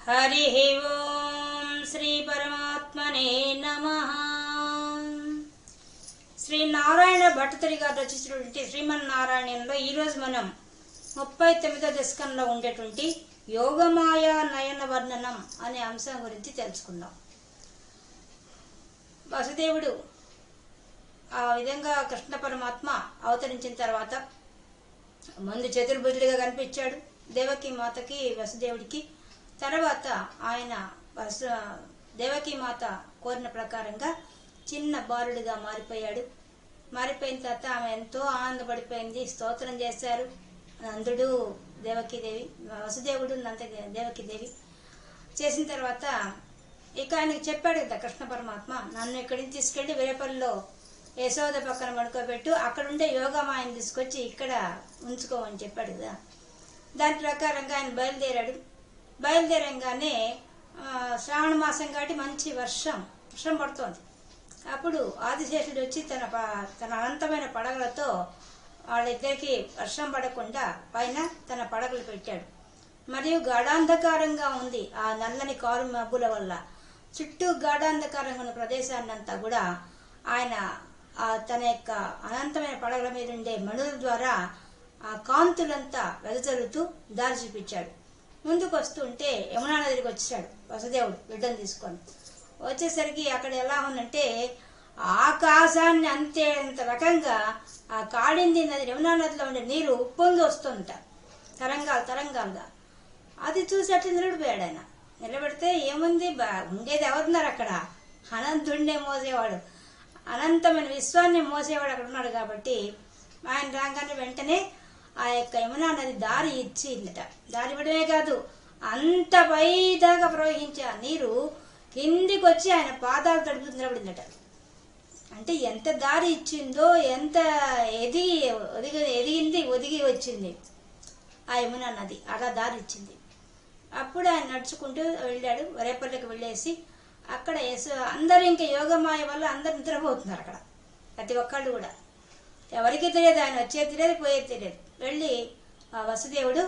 हरि ओम श्री परमात्मने नमः। శ్రీ నారాయణ భట్టతిరి గారు రచించినటువంటి శ్రీమన్నారాయణంలో ఈరోజు మనం 39వ దశకంలో ఉండేటువంటి యోగమాయ నయన వర్ణనం అనే అంశం గురించి తెలుసుకుందాం. వసుదేవుడు ఆ విధంగా కృష్ణ పరమాత్మ అవతరించిన తర్వాత ముందు చతుర్భుజుడిగా కనిపించాడు దేవకి మాతకి వసుదేవుడికి. తర్వాత ఆయన దేవకి మాత కోరిన ప్రకారంగా చిన్న బాలుడిగా మారిపోయాడు. మారిపోయిన తర్వాత ఆమె ఎంతో ఆనందపడిపోయింది, స్తోత్రం చేశారు నందుడు దేవకీదేవి, వసుదేవుడు దేవకీదేవి. చేసిన తర్వాత ఇక ఆయనకి చెప్పాడు కదా కృష్ణ పరమాత్మ, నన్ను ఇక్కడి నుంచి తీసుకెళ్లి వేరేపల్లిలో యశోద పక్కన పడుకోబెట్టు, అక్కడుండే యోగమాయని తీసుకొచ్చి ఇక్కడ ఉంచుకోమని చెప్పాడు కదా. దాని ప్రకారంగా ఆయన బయలుదేరాడు. బయలుదేరంగానే శ్రావణ మాసం కాబట్టి మంచి వర్షం పడుతోంది. అప్పుడు ఆదిశేషుడు వచ్చి తన అనంతమైన పడగలతో వాళ్ళిద్దరికి వర్షం పడకుండా పైన తన పడగలు పెట్టాడు. మరియు గాఢాంధకారంగా ఉంది ఆ నల్లని కారు మబ్బుల వల్ల. చుట్టూ గాఢాంధకారంగా ఉన్న ప్రదేశాన్నంతా కూడా ఆయన తన యొక్క అనంతమైన పడగల మీద ఉండే మణుల ద్వారా ఆ కాంతులంతా వెదజల్లుతూ దారి చూపించాడు. ముందుకు వస్తుంటే యమునా నదికి వచ్చాడు వసుదేవుడు బిడ్డను తీసుకొని. వచ్చేసరికి అక్కడ ఎలా ఉందంటే ఆకాశాన్ని అంత రకంగా ఆ కాళింది నది యమునా నదిలో ఉండే నీరు ఉప్పొంగి వస్తుంట తరంగాలుగా. అది చూసి అట్లా నిలబడిపోయాడు ఆయన. నిలబడితే ఏముంది, ఉండేది ఎవరున్నారు అక్కడ? అనంతుడినే మోసేవాడు, అనంతమైన విశ్వాన్ని మోసేవాడు అక్కడ ఉన్నాడు. కాబట్టి ఆయన రాగానే వెంటనే ఆ యొక్క యమునా నది దారి ఇచ్చిందట. దారి ఇవ్వడమే కాదు, అంత పైదాకా ప్రవహించే ఆ నీరు కిందికి వచ్చి ఆయన పాదాలు తడుపుతూ నిలబడిందట. అంటే ఎంత దారి ఇచ్చిందో, ఎంత ఒదిగి వచ్చింది ఆ యమునా నది, అలా దారి ఇచ్చింది. అప్పుడు ఆయన నడుచుకుంటూ వెళ్ళాడు. రేపల్లికి వెళ్ళేసి అక్కడ అందరూ ఇంకా యోగమాయ వల్ల అందరు నిద్రపోతున్నారు అక్కడ, ప్రతి ఒక్కళ్ళు కూడా. ఎవరికి తెలియదు, ఆయన వచ్చేది తెలియదు, పోయేది తెలియదు. వెళ్ళి ఆ వసుదేవుడు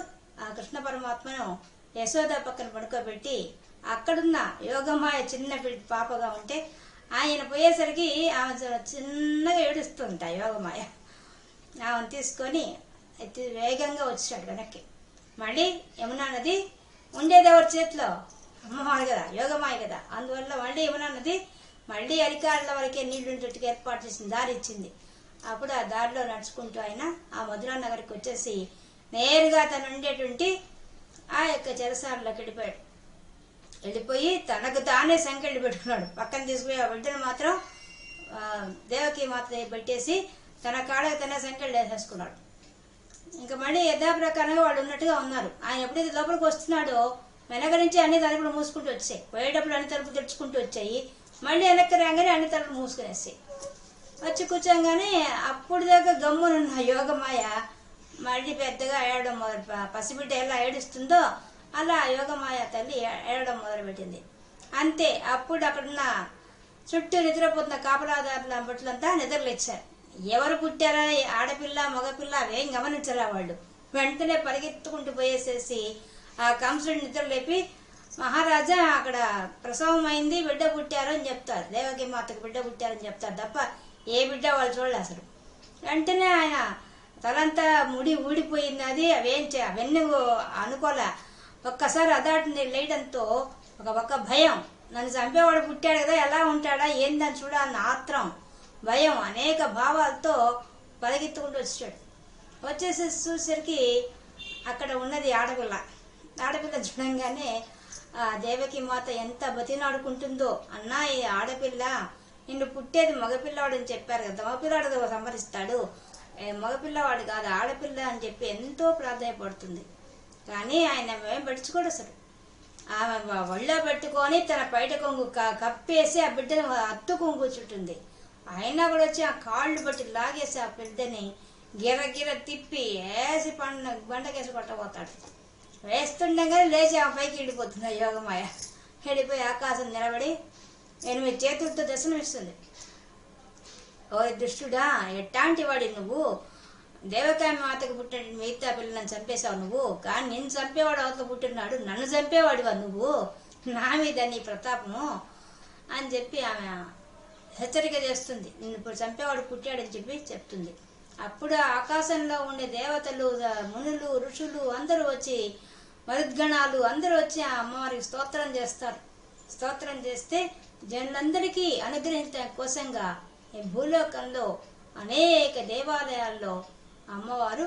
ఆ కృష్ణ పరమాత్మను యశోద పక్కన పడుకోబెట్టి అక్కడున్న యోగమాయ చిన్న పాపగా ఉంటే ఆయన పోయేసరికి ఆమె చిన్నగా ఏడుస్తుంట యోగమాయ. ఆమెను తీసుకొని వేగంగా వచ్చాడు వెనక్కి. మళ్ళీ యమునా నది ఉండేది ఎవరి చేతిలో? అమ్మవారు కదా, యోగమాయ కదా. అందువల్ల మళ్ళీ యమునా నది మళ్ళీ అరికాళ్ళ వరకే నీళ్లుంటట్టుగా ఏర్పాటు చేసింది, దారి ఇచ్చింది. అప్పుడు ఆ దారిలో నడుచుకుంటూ ఆయన ఆ మధురా నగర్కి వచ్చేసి నేరుగా తను ఉండేటువంటి ఆ యొక్క చెరసాలలోకి వెళ్ళిపోయి తనకు తానే సంకెళ్ళు పెట్టుకున్నాడు. పక్కన తీసుకుపోయి ఆ బిడ్డను మాత్రం దేవకి మాత పెట్టేసి తన కాళ్ళకి తన సంకెళ్ళు వేసేసుకున్నాడు. ఇంకా మళ్ళీ యథాప్రకారంగా వాళ్ళు ఉన్నట్టుగా ఉన్నారు. ఆయన ఎప్పుడైతే లోపలికి వస్తున్నాడో వెనక నుంచి అన్ని తలుపులు మూసుకుంటూ వచ్చాయి. పోయేటప్పుడు అన్ని తలుపులు తెరుచుకుంటూ వచ్చాయి, మళ్ళీ వెనక్కి రాగానే అన్ని తలుపులు మూసుకునేసాయి. వచ్చి కూర్చోగానే అప్పుడు దాకా గమ్మునున్న యోగమాయ మళ్ళీ పెద్దగా ఏడవడం పసిబిడ్డ ఎలా ఏడుస్తుందో అలా యోగమాయ తల్లి ఏడవడం మొదలుపెట్టింది. అంతే, అప్పుడు అక్కడున్న చుట్టూ నిద్రపోతున్న కాపలాదారుల బట్లంతా నిద్రలేచారు. ఎవరు పుట్టారా, ఆడపిల్ల మగపిల్ల అవేం గమనించరా వాళ్ళు. వెంటనే పరిగెత్తుకుంటూ పోయేసేసి ఆ కంసుడిని నిద్రలేపి, మహారాజా అక్కడ ప్రసవం అయింది, బిడ్డ పుట్టారు అని చెప్తారు. దేవకి మాతకు బిడ్డ పుట్టారని చెప్తారు తప్ప ఏ బిడ్డ వాళ్ళు చూడలే అసలు. వెంటనే ఆయన తలంతా ముడి ఊడిపోయింది, అవన్నీ అనుకోలే. ఒక్కసారి అదాటిని లేయడంతో ఒక భయం, నన్ను చంపేవాడు పుట్టాడు కదా, ఎలా ఉంటాడా ఏందని చూడాలని ఆత్రం, భయం, అనేక భావాలతో పరిగెత్తుకుంటూ వచ్చాడు. వచ్చేసి చూసరికి అక్కడ ఉన్నది ఆడపిల్ల. ఆడపిల్ల చూడంగానే ఆ దేవకి మాత ఎంత బతినాడుకుంటుందో, అన్నా ఈ ఆడపిల్ల, నిన్ను పుట్టేది మగపిల్లవాడు అని చెప్పారు కదా, మగపిల్లాడు సంహరిస్తాడు, మగపిల్లవాడు కాదు ఆడపిల్ల అని చెప్పి ఎంతో ప్రాధాన్యపడుతుంది. కానీ ఆయన ఏం పట్టించుకోడు అసలు. ఆమె ఒళ్ళో పెట్టుకొని తన బయట కొంగు కప్పేసి ఆ బిడ్డను అత్తుకొని కూర్చుంటుంది. అయినా కూడా వచ్చి ఆ కాళ్ళు బట్టి లాగేసి ఆ బిడ్డని గిర తిప్పి వేసి బండకేసి కొట్టబోతాడు. వేస్తుండగానే లేచి ఆ పైకి వెళ్ళిపోతుంది ఆ యోగమాయ. వెళ్ళిపోయి ఆకాశం నిలబడి 8 చేతులతో దర్శనమిస్తుంది. ఓ దుష్టుడా, ఎట్టాంటి వాడి నువ్వు, దేవకామి మాతకు పుట్టిన మిగతా పిల్లలను చంపేశావు నువ్వు, కానీ నిన్ను చంపేవాడు అవతల పుట్టినాడు, నన్ను చంపేవాడివా నువ్వు, నా మీద నీ ప్రతాపము అని చెప్పి ఆమె హెచ్చరిక చేస్తుంది. నిన్ను ఇప్పుడు చంపేవాడు పుట్టాడని చెప్పి చెప్తుంది. అప్పుడు ఆకాశంలో ఉండే దేవతలు, మునులు, ఋషులు అందరూ వచ్చి, మరుద్గణాలు అందరూ వచ్చి ఆ అమ్మవారికి స్తోత్రం చేస్తారు. స్తోత్రం చేస్తే జనులందరికీ అనుగ్రహించడం కోసంగా ఈ భూలోకంలో అనేక దేవాలయాల్లో అమ్మవారు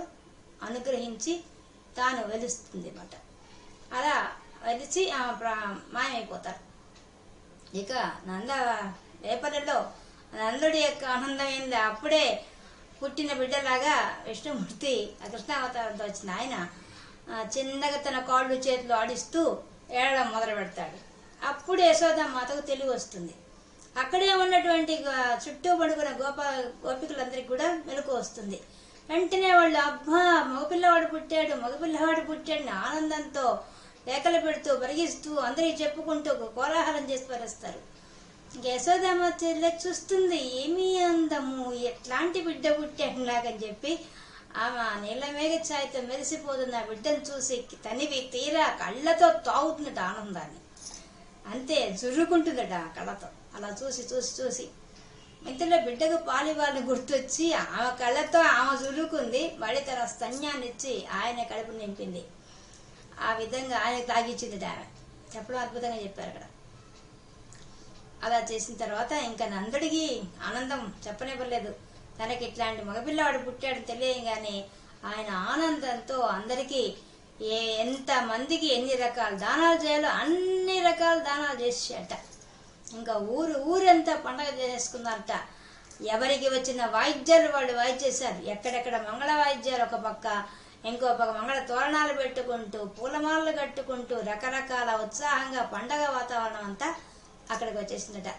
అనుగ్రహించి తాను వెలుస్తుంది అన్నమాట. అలా వెలిచి మాయమైపోతారు. ఇక రేపటిలో నందుడి యొక్క ఆనందం ఏంది, అప్పుడే పుట్టిన బిడ్డలాగా విష్ణుమూర్తి కృష్ణావతారంతో వచ్చిన ఆయన చిన్నగా తన కాళ్ళు చేతులు ఆడిస్తూ ఏడడం మొదలు పెడతాడు. అప్పుడు యశోదమాతకు తెలివి వస్తుంది. అక్కడే ఉన్నటువంటి చుట్టూ పడుకున్న గోపికలందరికీ కూడా మెలకు వస్తుంది. వెంటనే వాళ్ళు అబ్బా మగపిల్లవాడు పుట్టాడు ఆనందంతో కేకలు పెడుతూ పరిగిస్తూ అందరికి చెప్పుకుంటూ కోలాహలం చేసి పరుస్తారు. యశోదమ్మ చూస్తుంది, ఏమీ అందము, ఎట్లాంటి బిడ్డ పుట్టాడు నాకని చెప్పి ఆమె నీళ్ళ మేఘ ఛాయతో మెరిసిపోతున్న ఆ బిడ్డను చూసి తనివి తీరా కళ్ళతో తాగుతుందట ఆనందాన్ని. అంతే జుర్రుకుంటుందట ఆ కళ్ళతో. అలా చూసి చూసి చూసి ఇంతలో బిడ్డకు పాలివాళ్ళని గుర్తొచ్చి ఆమె కళ్ళతో ఆమె జుర్రుకుంది. మళ్ళీ తన స్తన్యాన్ని ఇచ్చి ఆయన కడుపు నింపింది. ఆ విధంగా ఆయన తాగిచ్చింది ఆమె. చెప్పడం అద్భుతంగా చెప్పారు అక్కడ. అలా చేసిన తర్వాత ఇంకా నందుడికి ఆనందం చెప్పనివ్వలేదు. తనకి ఇట్లాంటి మగపిల్లవాడు పుట్టాడు తెలియగానే ఆయన ఆనందంతో అందరికీ ఎంత మందికి ఎన్ని రకాల దానాలు చేయాలో అన్ని రకాల దానాలు చేసేట. ఇంకా ఊరంతా పండగ చేసుకున్నారట. ఎవరికి వచ్చిన వాయిద్యాలు వాళ్ళు వాయిద్యేశారు. ఎక్కడెక్కడ మంగళ వాయిద్యాలు ఒక పక్క, ఇంకో పక్క మంగళ తోరణాలు పెట్టుకుంటూ పూలమాలలు కట్టుకుంటూ రకరకాల ఉత్సాహంగా పండగ వాతావరణం అంతా అక్కడికి వచ్చేసిందట.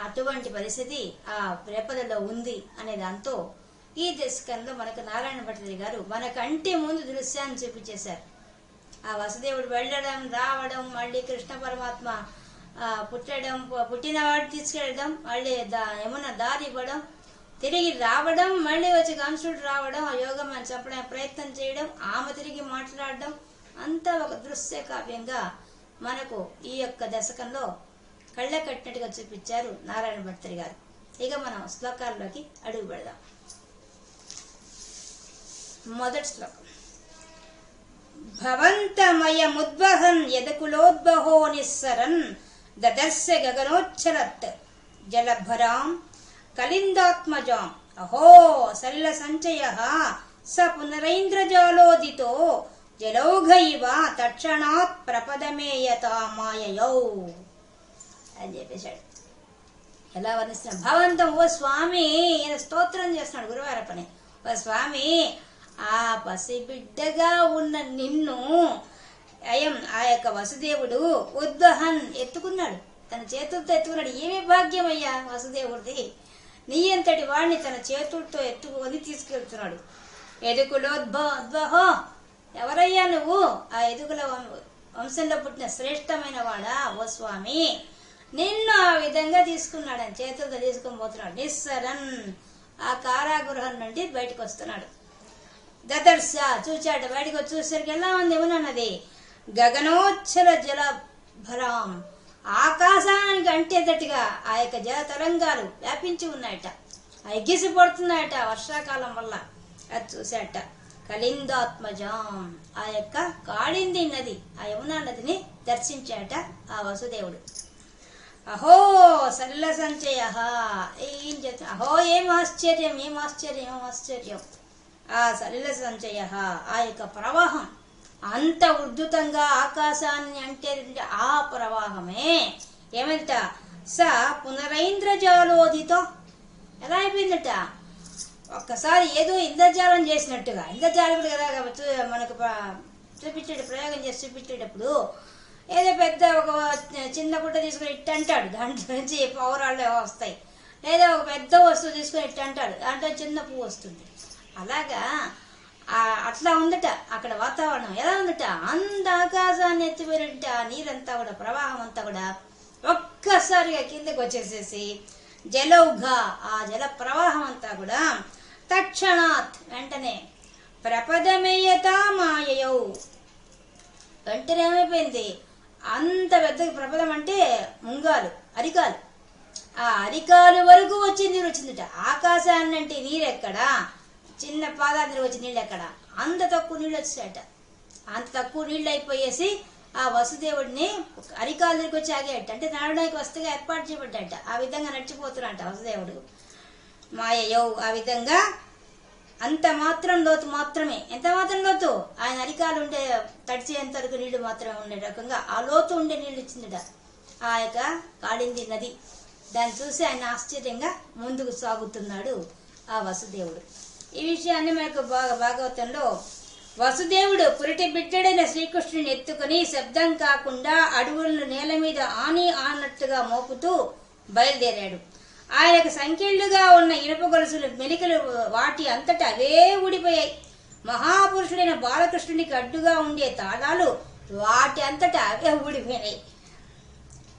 అటువంటి పరిస్థితి ఆ రేపటిలో ఉంది అనే దాంతో ఈ దశకంలో మనకు నారాయణ భట్టాచార్య గారు మన కంటి ముందు దృశ్యాన్ని చూపించేశారు. ఆ వసుదేవుడు వెళ్ళడం, రావడం, మళ్ళీ కృష్ణ పరమాత్మ పుట్టినవాడు తీసుకెళ్ళడం, మళ్ళీ ఏమన్నా దారి ఇవ్వడం, తిరిగి రావడం, మళ్ళీ వచ్చి కంసుడు రావడం, ఆ యోగం చెప్పడానికి ప్రయత్నం చేయడం, ఆమె తిరిగి మాట్లాడడం, అంతా ఒక దృశ్య కావ్యంగా మనకు ఈ యొక్క దశకంలో కళ్ళ కట్టినట్టుగా చూపించారు నారాయణ భట్టాచార్య గారు. ఇక మనం శ్లోకాల్లోకి అడుగు పెడదాం. మొదటి శ్లోకం. భవంతమయముద్వహన్ యదకులోద్బహో నిస్సరన్ దదర్శ గగనోచ్చలత్ జలభరాం కలిందాత్మజాం అహో సలిల సంచయః స పునరైంద్రజాలోదితో జలౌఘ ఇవ తక్షణాత్ ప్రపదమేయతా మాయయౌ అని చెప్పేశాడు. ఎలా వర్ణిస్తున్నాడు? భవంతం, ఓ స్వామి, ఈయన స్తోత్రం చేస్తున్నాడు గురువారప్పని. ఓ స్వామి, ఆ పసిబిడ్డగా ఉన్న నిన్ను ఆ యొక్క వసుదేవుడు ఉద్వహన్ ఎత్తుకున్నాడు, తన చేతులతో ఎత్తుకున్నాడు. ఏమి భాగ్యం అయ్యా వసుదేవుడిది, నీ అంతటి వాడిని తన చేతులతో ఎత్తుకొని తీసుకెళ్తున్నాడు. ఎదుకులోద్వహో, ఎవరయ్యా నువ్వు? ఆ ఎదుగుల వంశంలో పుట్టిన శ్రేష్టమైన వాడా ఓ స్వామి, నిన్ను ఆ విధంగా తీసుకున్నాడని చేతులతో తీసుకొని పోతున్నాడు. నిస్సరన్, ఆ కారాగృహం నుండి బయటకు వస్తున్నాడు. దదర్శ, చూచాడు. బయటకు వచ్చి చూసేసరికి ఎలా ఉంది ఏమన్నది, గగనోచ్చల జలభరాం, ఆకాశానికి అంటేటట్టుగా ఆ యొక్క జల తరంగాలు వ్యాపించి ఉన్నాయట, ఎగిసి పడుతున్నాయట వర్షాకాలం వల్ల. అది చూశాట. కలిందాత్మజాం, ఆ యొక్క కాళింది నది, ఆ యమునా నదిని దర్శించాట ఆ వసుదేవుడు. అహో సలిల సంచయ, ఏం చేస్తా, అహో ఏం ఆశ్చర్యం, ఏం ఆశ్చర్యం, ఏం ఆశ్చర్యం. ఆ సలిల సంచయ, ఆ యొక్క ప్రవాహం అంత ఉద్ధృతంగా ఆకాశాన్ని అంటే ఆ ప్రవాహమే ఏమంట, స పునరైంద్రజాలోదితో, ఎలా అయిపోయిందట, ఒక్కసారి ఏదో ఇంద్రజాలం చేసినట్టుగా. ఇంద్రజాలం కదా మనకు చూపించే ప్రయోగం చేసి చూపించేటప్పుడు ఏదో పెద్ద ఒక చిన్న గుడ్డ తీసుకుని ఇట్టు అంటాడు, దాంట్లో నుంచి పౌరాళ్ళు వస్తాయి. లేదా ఒక పెద్ద వస్తువు తీసుకుని ఇట్టు అంటాడు, దాంట్లో చిన్న పువ్వు వస్తుంది. అలాగా అట్లా ఉందట అక్కడ వాతావరణం. ఎలా ఉందట, అంత ఆకాశాన్ని ఎత్తిపోయినట్టు ఆ నీరంతా కూడా, ప్రవాహం అంతా కూడా ఒక్కసారిగా కిందకు వచ్చేసేసి జలౌఘ, ఆ జల ప్రవాహం అంతా కూడా తక్షణాత్ వెంటనే ప్రపదమేయతా మాయయౌ వెంటనే ఏమైపోయింది, అంత పెద్ద ప్రపదం అంటే ముంగాలు అరికాలు, ఆ అరికాలు వరకు వచ్చి నీరు వచ్చిందిట. ఆకాశాన్ని అంటే నీరెక్కడా, చిన్న పాదాలు వచ్చి నీళ్ళు ఎక్కడ, అంత తక్కువ నీళ్ళు వచ్చాయట. అంత తక్కువ నీళ్ళు అయిపోయేసి ఆ వసుదేవుడిని అరికాల దగ్గరికి వచ్చి ఆగేట, అంటే నడవడానికి వస్తగా ఏర్పాటు చేయబడ్డట. ఆ విధంగా నడిచిపోతున్నట్ట వసుదేవుడు. మాయయౌ ఆ విధంగా అంత మాత్రం లోతు మాత్రమే, ఎంత మాత్రం లోతు, ఆయన అరికాలు ఉండే తడిచేంత వరకు నీళ్లు మాత్రమే ఉండే రకంగా ఆ లోతు ఉండే నీళ్ళు ఇచ్చిందిట ఆ యొక్క కాళింది నది. దాన్ని చూసి ఆయన ఆశ్చర్యంగా ముందుకు సాగుతున్నాడు ఆ వసుదేవుడు. ఈ విషయాన్ని మనకు భాగవతంలో వసుదేవుడు పురిటి బిడ్డడైన శ్రీకృష్ణుని ఎత్తుకుని శబ్దం కాకుండా అడవులను నేల మీద ఆనట్టుగా మోపుతూ బయలుదేరాడు. ఆయనకు సంఖ్యలుగా ఉన్న ఇనుప గొలుసులు మెలికలు వాటి అంతటా అవే ఊడిపోయాయి. మహాపురుషుడైన బాలకృష్ణునికి అడ్డుగా ఉండే తాళాలు వాటి అంతటా అవే ఊడిపోయినాయి.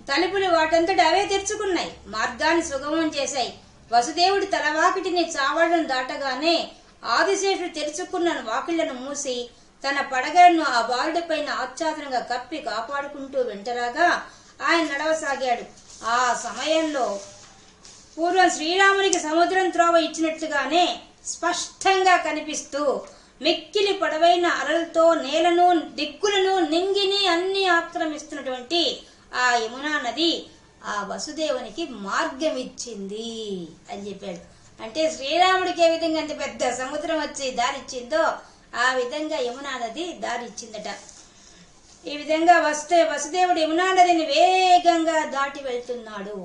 తలుపులు వాటంతటా అవే తెరుచుకున్నాయి, మార్గాన్ని సుగమం చేశాయి. వసుదేవుడి తలవాకిటిని చావడం దాటగానే ఆదిశేషుడు తెరుచుకున్న వాకిళ్లను మూసి తన పడగలను ఆ బాలుడిపైన ఆచ్ఛాదనంగా కప్పి కాపాడుకుంటూ వెంటరాగా ఆయన నడవసాగాడు. ఆ సమయంలో పూర్వం శ్రీరామునికి సముద్రం త్రోవ ఇచ్చినట్లుగానే స్పష్టంగా కనిపిస్తూ మిక్కిలి పొడవైన అలలతో నేలను దిక్కులను నింగిని అన్ని ఆక్రమిస్తున్నటువంటి ఆ యమునా నది ఆ వసుదేవునికి మార్గం ఇచ్చింది అని చెప్పాడు. అంటే శ్రీరాముడికి ఏ విధంగా అంత పెద్ద సముద్రం వచ్చి దారిచ్చిందో ఆ విధంగా యమునా నది దారి ఇచ్చిందట. ఈ విధంగా వసుదేవుడు యమునా నదిని వేగంగా దాటి వెళ్తున్నాడు,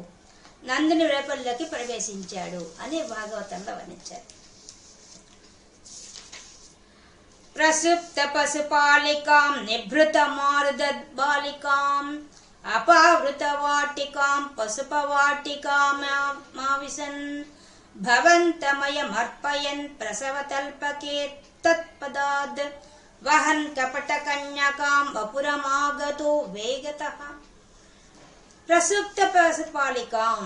నందుని రేపల్లోకి ప్రవేశించాడు అని భాగవతంలో వర్ణించారు. ప్రసుప్త పశుపాలికాం నిభృత మారుదద్బాలికాం అపావృత వాటికాం పశుపవాటికామావిశన్ భవంతమయమర్పయన్ ప్రసవతల్పకే తత్పదాద్ వహన్ కపట కన్యకాం వపురమాగతో వేగతః. ప్రసుప్త పశుపాలికాం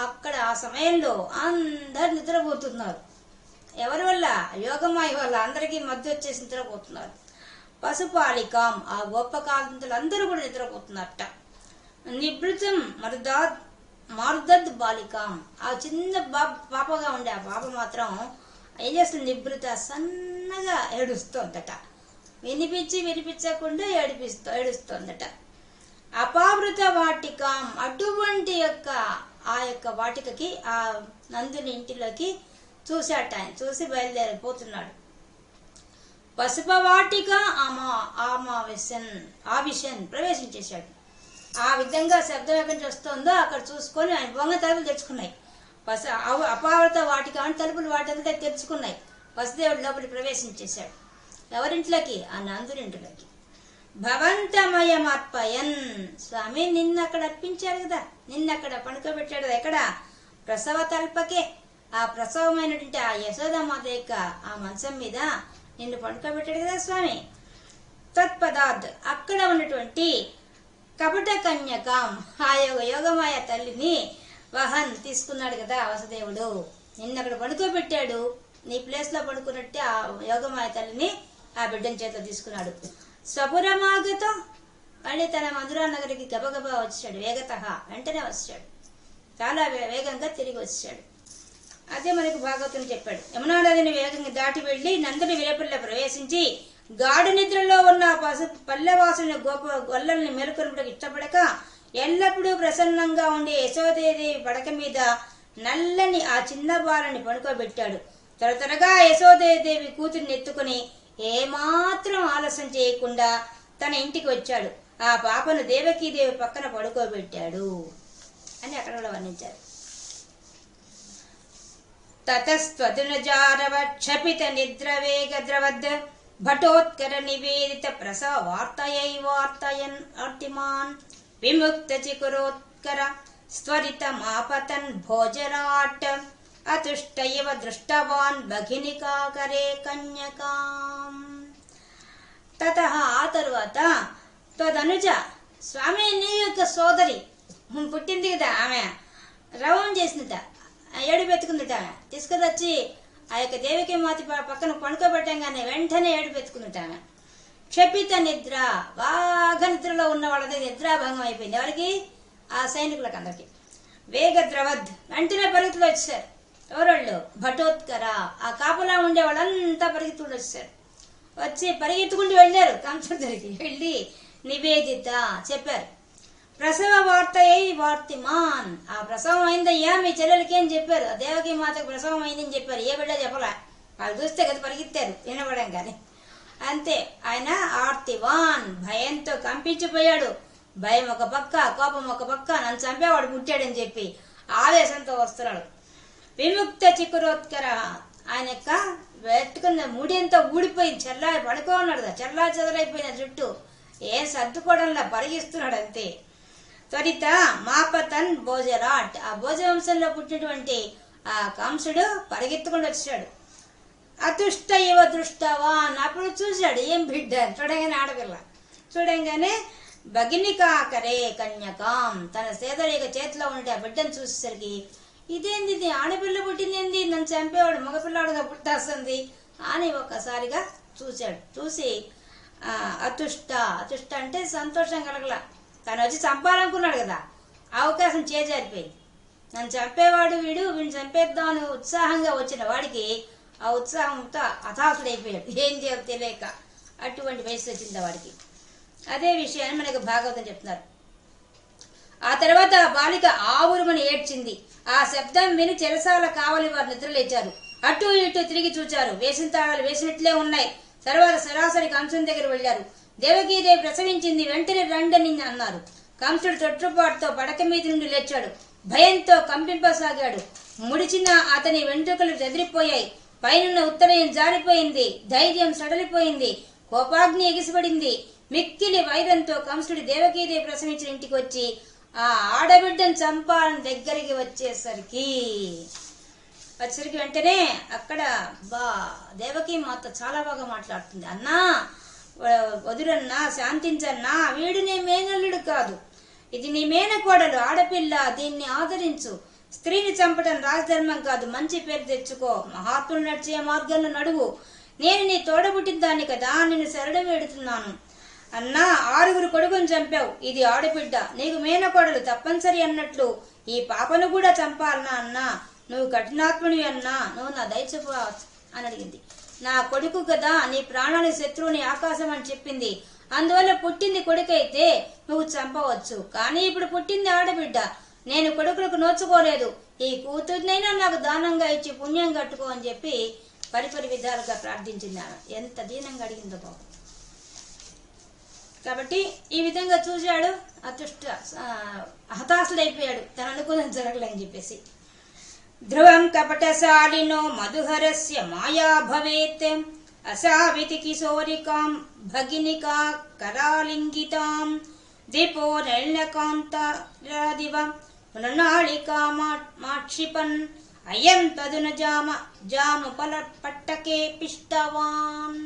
అక్కడ ఆ సమయంలో అందరు నిద్రపోతున్నారు. ఎవరి వల్ల? యోగమాయ వల్ల అందరికీ మధ్య వచ్చేసి నిద్రపోతున్నారు. పశుపాలికాం ఆ గొప్ప కాలంతులు అందరూ కూడా నిద్రపోతున్నారట. నిభృతం మారుదద్ బాలికాం ఆ చిన్న పాపగా ఉండే ఆ పాప మాత్రం ఏం చేస్తుంది, నిభృత సన్నగా ఏడుస్తోందట. వినిపించకుండా ఏడుస్తోందట. అపావృత వాటికాం అటువంటి ఆ యొక్క వాటికకి ఆ నందుని ఇంటిలోకి చూశాట. ఆయన చూసి బయలుదేరిపోతున్నాడు. పసుప వాటిక ఆవిషన్ ప్రవేశించేశాడు. ఆ విధంగా శబ్దం ఎక్కడి నుంచి వస్తుందో అక్కడ చూసుకొని ఆయన బొంగ తలుపులు తెరుచుకున్నాయి. అపావృత వాటిక అని తలుపులు వాటంతా తెరుచుకున్నాయి. వసుదేవుడు లోపలికి ప్రవేశించేశాడు. ఎవరింట్లోకి? ఆ నందుని ఇంటిలోకి. భవంతమయమర్పయన్ స్వామి నిన్న అక్కడ అర్పించాడు కదా, నిన్న అక్కడ పడుకోబెట్టాడు. ఎక్కడ? ప్రసవ తల్పకే ఆ ప్రసవమైనటువంటి ఆ యశోదామాత యొక్క ఆ మంచం మీద నిన్ను పడుకోబెట్టాడు కదా స్వామి. తత్పదార్థ్ అక్కడ ఉన్నటువంటి కపట కన్యకాం ఆ యోగమాయ తల్లిని వహన్ తీసుకున్నాడు కదా వసుదేవుడు. నిన్న అక్కడ పడుకోబెట్టాడు, నీ ప్లేస్ లో పడుకున్నట్టే ఆ యోగమాయ తల్లిని ఆ బిడ్డని చేతిలో తీసుకున్నాడు. స్వపురమాగతో మళ్ళీ తన మధురా నగరికి గబగబా వచ్చాడు. వేగత వెంటనే వచ్చాడు, చాలా వేగంగా తిరిగి వచ్చాడు. అదే మనకు భాగవతం చెప్పాడు. యమునా నదిని వేగంగా దాటి వెళ్లి నందుని విరపల్లో ప్రవేశించి గాఢ నిద్రలో ఉన్న పల్లెవాసుని గొల్లల్ని మేలుకొనుటకు ఇష్టపడక ఎల్లప్పుడూ ప్రసన్నంగా ఉండే యశోదేవి పడక మీద నల్లని ఆ చిన్న బాలని పడుకోబెట్టాడు. త్వరగా యశోదేవి కూతురిని ఎత్తుకుని ఏమాత్రం ఆలస్యం చేయకుండా తన ఇంటికి వచ్చాడు. ఆ పాపను దేవకీదేవి పక్కన పడుకోబెట్టాడు అని అక్కడ కూడా వర్ణించారు. తతస్త్వదునజారవక్షపిత నిద్రవేగద్రవద్ భటోత్కర నివేదిత ప్రసవార్తయైవార్తయన్ అర్తిమాన్ విముక్త చికురోత్కర స్వరితమాపతన్ భోజరాట్ అతుష్ట ఇవ దృష్టవాన్ భగినికాకరే కన్యకాం. తతః ఆ తరువాత తదనుజ స్వామి నీ యొక్క సోదరి పుట్టింది కదా, ఆమె రవం చేసిందట, ఏడు పెట్టుకుందట. ఆమె తీసుకుని వచ్చి ఆ యొక్క దేవికి మాత పక్కన పడుకోబెట్టంగానే వెంటనే ఏడుపెత్తుకుంటాను. క్షపిత నిద్ర, బాగా నిద్రలో ఉన్న వాళ్ళది నిద్రాభంగం అయిపోయింది. ఎవరికి? ఆ సైనికులకు అందరికి. వేగద్రవద్, వెంటనే పరిగెత్తులు వచ్చారు. ఎవరోళ్ళు? భటోత్కర, ఆ కాపలా ఉండే వాళ్ళంతా పరిగెత్తుకుంటూ వచ్చారు. వచ్చి పరిగెత్తుకుంటూ వెళ్ళారు కంసుడి దగ్గరికి. వెళ్ళి నివేదిత చెప్పారు. ప్రసవ వార్త వార్తిమాన్, ఆ ప్రసవం అయిందయ్యా మీ చెల్లెలకి అని చెప్పారు. ఆ దేవకి మాతకు ప్రసవం అయిందని చెప్పారు. ఏ బిడ్డ చెప్పలే, వాళ్ళు చూస్తే కదా పరిగెత్తారు వినబడం కానీ. అంతే, ఆయన ఆర్తివాన్, భయంతో కంపించిపోయాడు. భయం ఒక పక్క, కోపం ఒక పక్క, నన్ను చంపేవాడు పుట్టాడని చెప్పి ఆవేశంతో వస్తున్నాడు. విముక్త చికురోత్కర, ఆయన యొక్క పెట్టుకున్న ముడి అంతా ఊడిపోయింది, పడుకో ఉన్నాడు కదా, చెదరైపోయిన జుట్టు ఏం సర్దుకోవడంలా పరిగిస్తున్నాడు అంతే. త్వరిత మాపతన్ భోజరాట్, ఆ భోజ వంశంలో పుట్టినటువంటి ఆ కంసుడు పరిగెత్తుకుంటూ వచ్చాడు. అతుష్ట ఇవ దృష్టవాన్, అప్పుడు చూశాడు ఏం బిడ్డ, చూడంగానే ఆడపిల్ల, చూడంగానే భగినికాకరే కన్యకాం, తన సేదరిక చేతిలో ఉంటే ఆ బిడ్డను చూసేసరికి ఇదేంది, ఇది ఆడపిల్ల పుట్టిందేంది, నన్ను చంపేవాడు మగపిల్లాడుగా పుట్టేస్తుంది అని ఒక్కసారిగా చూశాడు. చూసి అతుష్ట, అతుష్ట అంటే సంతోషం కలగల, తను వచ్చి చంపాలనుకున్నాడు కదా, అవకాశం చేజారిపోయింది. నన్ను చంపేవాడు వీడు, వీడిని చంపేద్దామని ఉత్సాహంగా వచ్చిన వాడికి ఆ ఉత్సాహంతో హతాశుడైపోయాడు, ఏం చేయాలో తెలియక. అటువంటి వయసు వచ్చింది వాడికి. అదే విషయాన్ని మనకు భాగవతం చెప్తున్నారు. ఆ తర్వాత బాలిక ఆవురుమని ఏడ్చింది. ఆ శబ్దం విని చెరసాల కావలి వారు నిద్రలేచారు. అటు ఇటు తిరిగి చూచారు. వేసిన తాళాలు వేసినట్లే ఉన్నాయి. తర్వాత సరాసరి కంసుని దగ్గర వెళ్లారు. దేవకీదేవి ప్రసవించింది, వెంటనే రండని అన్నారు. కంసుడు తొట్టుపాటుతో పడక మీద నుండి లేచాడు. భయంతో కంపింపసాగాడు. ముడిచిన అతని వెంట్రుకలు చెదిరిపోయాయి. పైనున్న ఉత్తరయం జారిపోయింది. ధైర్యం సడలిపోయింది. కోపాగ్ని ఎగిసిపడింది. మిక్కిలి వైరంతో కంసుడి దేవకీదేవి ప్రసవించిన ఇంటికి వచ్చి ఆ ఆడబిడ్డను చంపాలని దగ్గరికి వచ్చేసరికి వెంటనే అక్కడ దేవకీ మాత చాలా బాగా మాట్లాడుతుంది. అన్నా, వదురన్నా, శాంతించన్నా, వీడు నీ మేనల్లుడు కాదు, ఇది నీ మేనకోడలు, ఆడపిల్ల, దీన్ని ఆదరించు. స్త్రీని చంపటం రాజధర్మం కాదు, మంచి పేరు తెచ్చుకో, మహాత్ములు నడిచే మార్గంలో నడువు. నేను నీ తోడబుట్టిన దాన్ని కదా, నిన్ను శరణం వేడుతున్నాను. అన్నా, 6 కొడుకుని చంపావు, ఇది ఆడబిడ్డ, నీకు మేనకోడలు తప్పనిసరి అన్నట్లు ఈ పాపను కూడా చంపాలన్నా. అన్నా, నువ్వు కఠినాత్ముని అన్నా, నువ్వు నా దయచు అని అడిగింది. నా కొడుకు కదా, నీ ప్రాణానికి శత్రువుని ఆకాశం అని చెప్పింది. అందువల్ల పుట్టింది కొడుకైతే నువ్వు చంపవచ్చు, కానీ ఇప్పుడు పుట్టింది ఆడబిడ్డ. నేను కొడుకులకు నోచుకోలేదు, ఈ కూతుర్నైనా నాకు దానంగా ఇచ్చి పుణ్యం కట్టుకో అని చెప్పి పరిపరి విధాలుగా ప్రార్థించింది. ఆమె ఎంత దీనంగా అడిగిందో బాబు. కాబట్టి ఈ విధంగా చూశాడు. హతాశుడైపోయాడు, తన అనుకూలం జరగలేని చెప్పేసి. ధ్రువం కపటశాలినో మధుహరస్య మాయా భవేత్, అసావితి కిశోరికాం భగినికా కరాలింగితాం, దీపో నైళకాంతరాదివ మృణాళికా మాక్షిపన్, అయం తదున జాము పట్టకే పిష్టవాన్.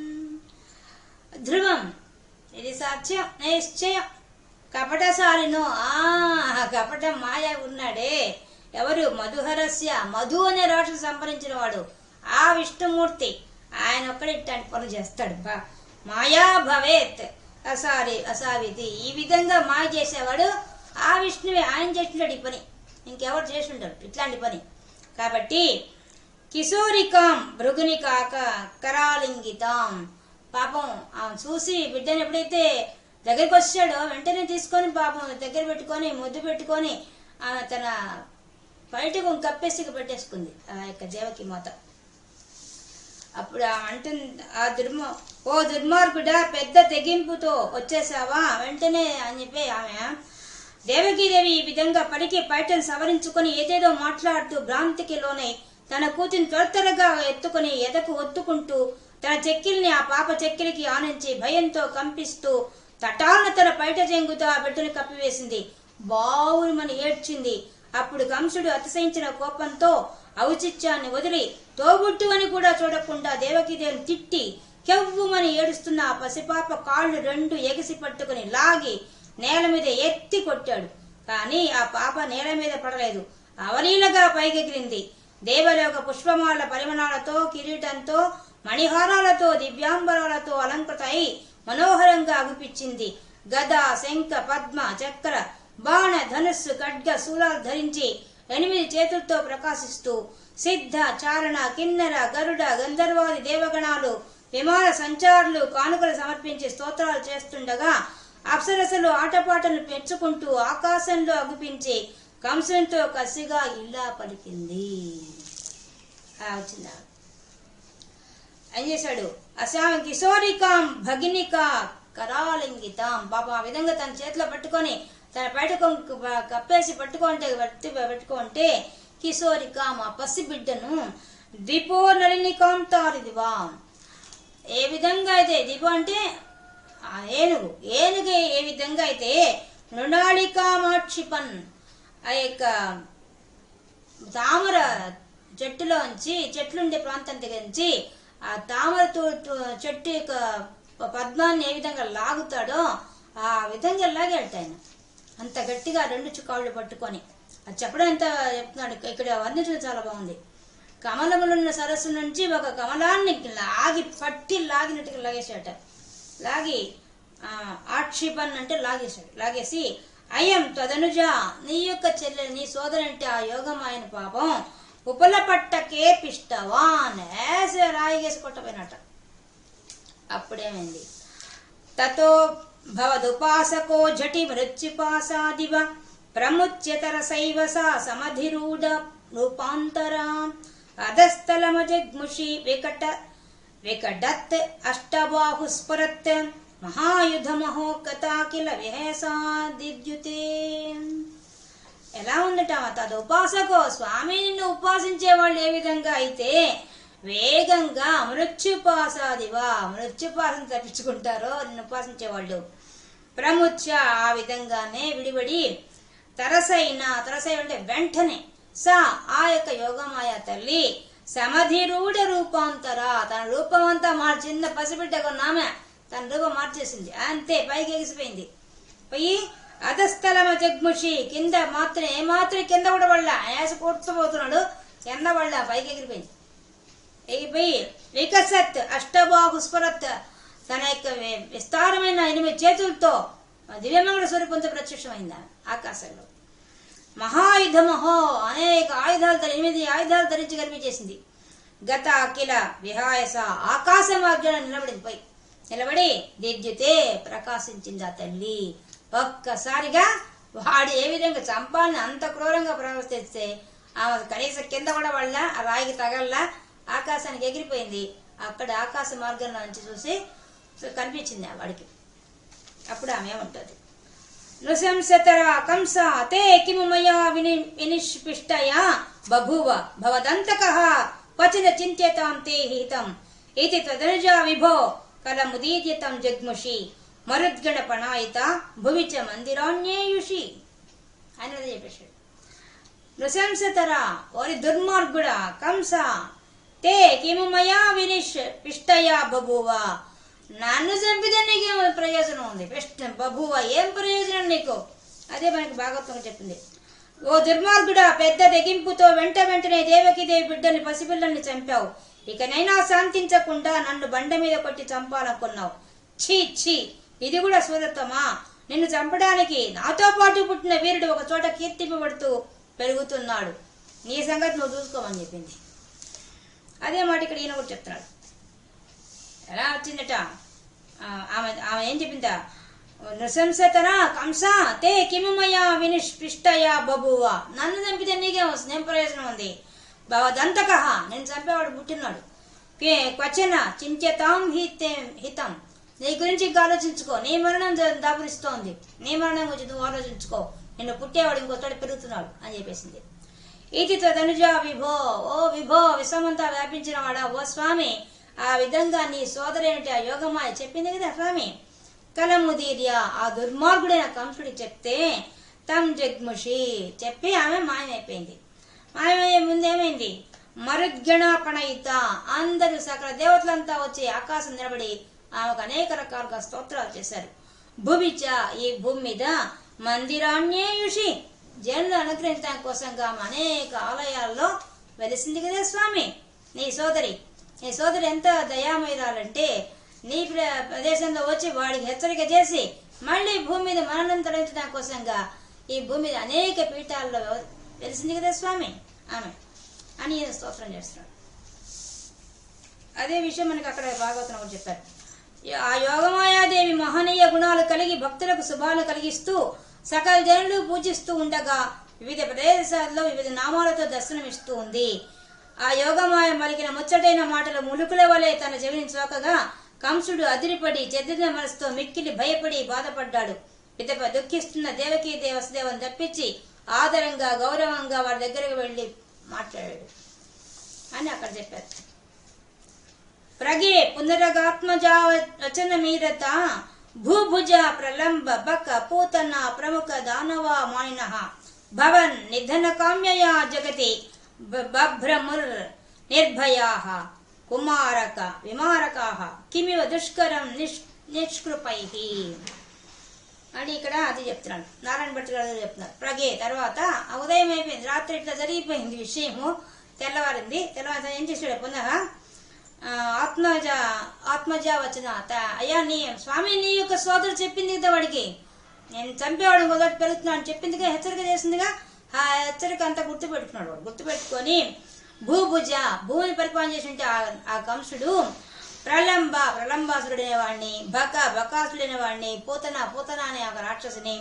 ధ్రువం, ఇది సత్యం, నిశ్చయం. కపటశాలినో, కపట మాయ ఉన్నాడే, ఎవరు? మధుహరస్య, మధు అనే రాక్షసు సంపరించిన వాడు ఆ విష్ణుమూర్తి. ఆయన ఒక్కడే ఇట్లాంటి పనులు చేస్తాడు. మాయా భవేత్ అసావితి, ఈ విధంగా మాయ చేసేవాడు ఆ విష్ణువే. ఆయన చేసినాడు ఈ పని, ఇంకెవరు చేసి ఉంటారు ఇట్లాంటి పని. కాబట్టి కిశోరికాం భృగునికాక కరాలింగితాం, పాపం చూసి బిడ్డను ఎప్పుడైతే దగ్గరికి వచ్చాడో వెంటనే తీసుకొని పాపం దగ్గర పెట్టుకొని ముద్దు పెట్టుకొని ఆమె తన బయటకు కప్పేసి పెట్టేసుకుంది ఆ యొక్క దేవకి మాత. అప్పుడు అంటుంది, ఓ దుర్మార్గుడా, పెద్ద తెగింపుతో వచ్చేసావా వెంటనే అని చెప్పి ఆమె దేవకీదేవి ఈ విధంగా పలికి పైటను సవరించుకొని ఏదేదో మాట్లాడుతూ భ్రాంతికి లోనై తన కూతుని త్వరగా ఎత్తుకొని ఎదకు ఒత్తుకుంటూ తన చెక్కిల్ని ఆ పాప చెక్కిలికి ఆనించి భయంతో కంపిస్తూ తటాన తన పైట చెంగుతో ఆ బిడ్డను కప్పివేసింది. బావుమని ఏడ్చింది. అప్పుడు కంసుడు అతిశయించిన కోపంతో ఔచిత్యాన్ని వదిలి తోబుట్టు అని కూడా చూడకుండా దేవకీదేవిని తిట్టి కెవ్వుమని ఏడుస్తున్న ఆ పసిపాప కాళ్ళు 2 ఎగిసి పట్టుకుని లాగి నేల మీద ఎత్తి కొట్టాడు. కానీ ఆ పాప నేల మీద పడలేదు, అవలీలగా పైకెగిరింది. దేవలోక పుష్పమాల పరిమళాలతో, కిరీటంతో, మణిహారాలతో, దివ్యాంబరాలతో అలంకృత అయి మనోహరంగా అగుపించింది. గద, శంఖ, పద్మ, చక్ర, బాణ, ధనుస్సు, ఖడ్గ, శూలాలు ధరించి 8 చేతులతో ప్రకాశిస్తూ సిద్ధ, చారణ, కిన్నెర, గరుడ, గంధర్వాది దేవగణాలు, విమాన సంచారులు కానుకలు సమర్పించి స్తోత్రాలు చేస్తుండగా అప్సరసలు ఆటపాటలు పెంచుకుంటూ ఆకాశంలో అగుపించి కంసంతో కసిగా ఇలా పలికింది. వచ్చిందా ఏం చేశాడు? అసాం కిశోరికాం భగినిక కరాలింగితాం. పాప ఆ విధంగా తన చేతిలో పట్టుకొని తన బయట కప్పేసి పెట్టుకుంటే కిశోరికాం ఆ పసిబిడ్డను దిపో నళినికాం తారిదివా. ఏ విధంగా అయితే దిపో అంటే ఏనుగు ఏ విధంగా అయితే మృణాళికామాక్షిపన్ ఆ యొక్క తామర చెట్లుండే ప్రాంతం దగ్గరించి ఆ తామర చెట్టు యొక్క పద్మాన్ని ఏ విధంగా లాగుతాడో ఆ విధంగా లాగాడు ఆయన. అంత గట్టిగా 2 కాళ్ళు పట్టుకొని అది చెప్పడం ఎంత చెప్తున్నాడు. ఇక్కడ వర్ణించడం చాలా బాగుంది. కమలములున్న సరస్సు నుంచి ఒక కమలాన్ని లాగినట్టుగా లాగేశాట. లాగి ఆక్షిపన్ అంటే లాగేసి అయం తదనుజ, నీ యొక్క చెల్లె, నీ సోదరంటే ఆ యోగమాయన పాపం ఉపల పట్టకే పిష్టవాన్ రాయిగేసి కొట్టపోయినట. అప్పుడేమైంది? తతో భవదుపాసకో జటి మృత్యుపాసాదివ ప్రముచ్యతరసైవ సా సమధిరూఢ రూపాంతరా అధస్థలమజగ్ముషి వికటత్ అష్టబాహుస్ఫురత్ మహాయుధమహో కథాకిల విహేసాదిద్యుతే. ఎలా ఉందట? తదు ఉపాసకో, స్వామి నిన్ను ఉపాసించే వాళ్ళు ఏ విధంగా అయితే వేగంగా మృత్యుపాసాదివా మృత్యుపాసన తప్పించుకుంటారో నిన్ను ఉపాసించేవాళ్ళు, ప్రముచ్య ఆ విధంగానే విడిబడి, తరసై అంటే వెంటనే, సా ఆ యొక్క యోగమాయ తల్లి, సమధిరూఢ రూపాంతర తన రూపం అంతా చిన్న పసిబిడ్డకు నామె తన రూపం మార్చేసింది. అంతే పైకి ఎగిసిపోయింది. పోయి అధస్థలమ జగ్ముషి కింద ఏమాత్రం కింద కూడా వాళ్ళ యాస కొట్టుపోతున్నాడు, కింద వాళ్ళ పైకి ఎగిరిపోయింది. ఎగిపోయి వికసత్ అష్టబాహుస్ఫురత్ తన యొక్క విస్తారమైన 8 చేతులతో దివ్యమంగళ స్వరూపంతో ప్రత్యక్షమైంది ఆకాశంలో. మహాయుధమహో అనేక ఆయుధాలు 8 ఆయుధాలు ధరించి కనిపించేసింది. గత అఖిల విహాయస ఆకాశ మార్గాన్ని నిలబడి దిద్యుతే ప్రకాశించింది ఆ తల్లి. ఒక్కసారిగా వాడు ఏ విధంగా చంపాలని అంత క్రూరంగా ప్రవర్తిస్తే ఆమె కనీసం కింద కూడా వాళ్ళ ఆ రాయికి తగల్లా ఆకాశానికి ఎగిరిపోయింది. అక్కడ ఆకాశ మార్గంలో నుంచి చూసి కనిపించింది వాడికి. అప్పుడు ఆమె ఏముంటుంది? నృశంసతర కంస తే కిము మయా వినిష్పిష్టయా బభూవ భవదంతకః క్వచిద చింత్యతాం తే హితం ఇతి తదనుజా విభో కలముదీర్యతం జగ్ముషి మరుద్గణ పణాయిత భువిచ మందిరాన్యేయుషి అని చెప్పేశాడు. నృశంసతర, ఓరి దుర్మార్గుడా కంస, తే కిము మయా వినిష్పిష్టయా బభూవ, నన్ను చంపితే నీకేం ప్రయోజనం ఉంది? బభూవ ఏం ప్రయోజనం నీకు? అదే మనకి భాగవతం చెప్పింది. ఓ దుర్మార్గుడా, పెద్ద తెగింపుతో వెంటనే దేవకీదేవి బిడ్డల్ని పసిపిల్లల్ని చంపావు. ఇకనైనా శాంతించకుండా నన్ను బండ మీద కొట్టి చంపాలనుకున్నావు. ఛీ, ఇది కూడా సూరత్వమా? నిన్ను చంపడానికి నాతో పాటు పుట్టిన వీరుడు ఒక చోట కీర్తింపబడుతూ పెరుగుతున్నాడు. నీ సంగతి నువ్వు చూసుకోమని చెప్పింది. అదే మాట ఇక్కడ ఈయన కూడా చెప్తున్నాడు. ఎలా వచ్చిందట? ఆమె ఏం చెప్పిందా? నృశంసతన కంస తే కిమమయా వినిష్పిష్టయా బభూవ, నన్ను చంపితే నీకేం వస్తుంది? ఏం ప్రయోజనం ఉంది? భవదంతకః, నేను చంపేవాడు పుట్టినాడు. క్వచన చింత్యతాం హితం, నీ గురించి ఇంకా ఆలోచించుకో. నీ మరణం దాపురిస్తోంది, నీ మరణం గురించి నువ్వు ఆలోచించుకో. నిన్ను పుట్టేవాడు ఇంకొకటి పెరుగుతున్నాడు అని చెప్పేసింది. ఇది తదనుజా విభో, ఓ విభో విశ్వమంతా వ్యాపించిన వాడా, ఓ స్వామి, ఆ విధంగా నీ సోదరేమిటి ఆ యోగమాయ చెప్పింది కదా స్వామి. కలముదీర్య, ఆ దుర్మార్గుడైన కంసుడికి చెప్తే తం జగ్ముషి చెప్పి ఆమె మాయమైపోయింది. మాయమయ్యే ముందేమైంది? మరుద్గణాపణయిత, అందరూ సకల దేవతలంతా వచ్చి ఆకాశం నిలబడి ఆమెకు అనేక రకాలుగా స్తోత్రాలు చేశారు. భువిచ, ఈ భూమి మీద మందిరాన్యేయుషి, జనులు అనుగ్రహించడానికి కోసంగా అనేక ఆలయాల్లో వెలిసింది కదా స్వామి నీ సోదరి ఎంత దయామయురాలంటే నీ ప్రదేశంలో వచ్చి వాడికి హెచ్చరిక చేసి మళ్ళీ భూమి మీద మననం తొలగించడం కోసంగా ఈ భూమి మీద అనేక పీఠాల్లో వెలిసింది కదా స్వామి ఆమె అని స్తోత్రం చేస్తున్నాడు. అదే విషయం మనకి అక్కడ భాగవతం కూడా చెప్పారు. ఆ యోగమాయాదేవి మహనీయ గుణాలు కలిగి భక్తులకు శుభాలు కలిగిస్తూ సకల జనులు పూజిస్తూ ఉండగా వివిధ ప్రదేశాల్లో వివిధ నామాలతో దర్శనమిస్తూ ఉంది. ఆ యోగమాయ మలికిన ముచ్చటైన మాటలు ములుకుల వలె తన చెవిని సోకగా కంసుడు అదిరిపడి చెదిరిన మనసుతో మిక్కిలి భయపడి బాధపడ్డాడు. పిదప దుఃఖిస్తున్న దేవకీ వసుదేవను తప్పించి ఆదరంగా గౌరవంగా వారి దగ్గరకు వెళ్లి మాట్లాడాడు అని అక్కడ చెప్పారు. ప్రగే పునరగాత్మజా వచన మీరత భూభుజ ప్రలంబ బక పూతన ప్రముఖ దానవ మానిన భవన్ నిధన కామ్యయా జగతి బభ్రముర్ నిర్భయాః కుమారక విమారకాః కిమివ దుష్కరం నిష్కృపైః అని ఇక్కడ అది చెప్తున్నాడు. నారాయణ భట్ గారు చెప్తున్నారు. ప్రగే తర్వాత ఉదయం అయిపోయింది, రాత్రి ఇట్లా జరిగిపోయింది విషయము. తెల్లవారింది. తెల్లవారి ఏం చేశాడు పునః ఆత్మజ వచ్చిన అయ్యా నీ స్వామి నీ యొక్క సోదరు చెప్పింది కదా వాడికి నేను చంపేవాడిని మొదటి పెరుగుతున్నాను చెప్పిందిగా హెచ్చరిక చేసిందిగా. ఆ హెచ్చరిక అంతా గుర్తుపెట్టుకున్నాడు. వాడు గుర్తుపెట్టుకొని భూభుజ భూమిని పరిపాలన చేసి ఉంటే ఆ కంసుడు ప్రలంబాసుడనే వాడిని బకాసుడైన వాడిని పూతన అనే ఒక రాక్షసుని